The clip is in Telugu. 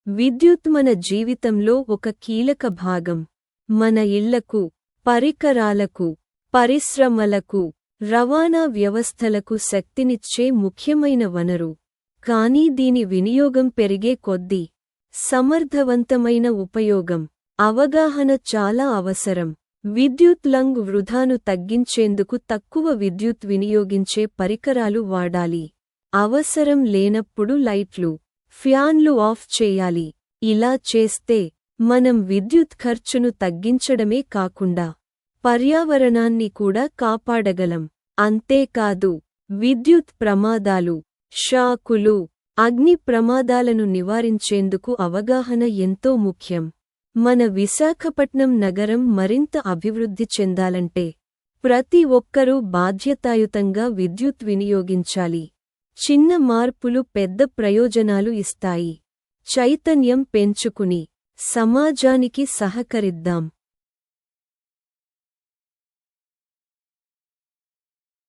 విద్యుత్ మన జీవితంలో ఒక కీలక భాగం. మన ఇళ్లకు, పరికరాలకు, పరిశ్రమలకు, రవాణా వ్యవస్థలకు శక్తినిచ్చే ముఖ్యమైన వనరు. కానీ దీని వినియోగం పెరిగే కొద్దీ సమర్థవంతమైన ఉపయోగం, అవగాహన చాలా అవసరం. విద్యుత్ వృధాను తగ్గించేందుకు తక్కువ విద్యుత్ వినియోగించే పరికరాలు వాడాలి. అవసరం లేనప్పుడు లైట్లు, ఫ్యాన్లు ఆఫ్ చేయాలి. ఇలా చేస్తే మనం విద్యుత్ ఖర్చును తగ్గించడమే కాకుండా పర్యావరణాన్ని కూడా కాపాడగలం. అంతేకాదు, విద్యుత్ ప్రమాదాలు, షాకులు, అగ్ని ప్రమాదాలను నివారించేందుకు అవగాహన ఎంతో ముఖ్యం. మన విశాఖపట్నం నగరం మరింత అభివృద్ధి చెందాలంటే ప్రతి ఒక్కరూ బాధ్యతాయుతంగా విద్యుత్ వినియోగించాలి. చిన్న మార్పులు పెద్ద ప్రయోజనాలు ఇస్తాయి. చైతన్యం పెంచుకుని సమాజానికి సహకరిద్దాం.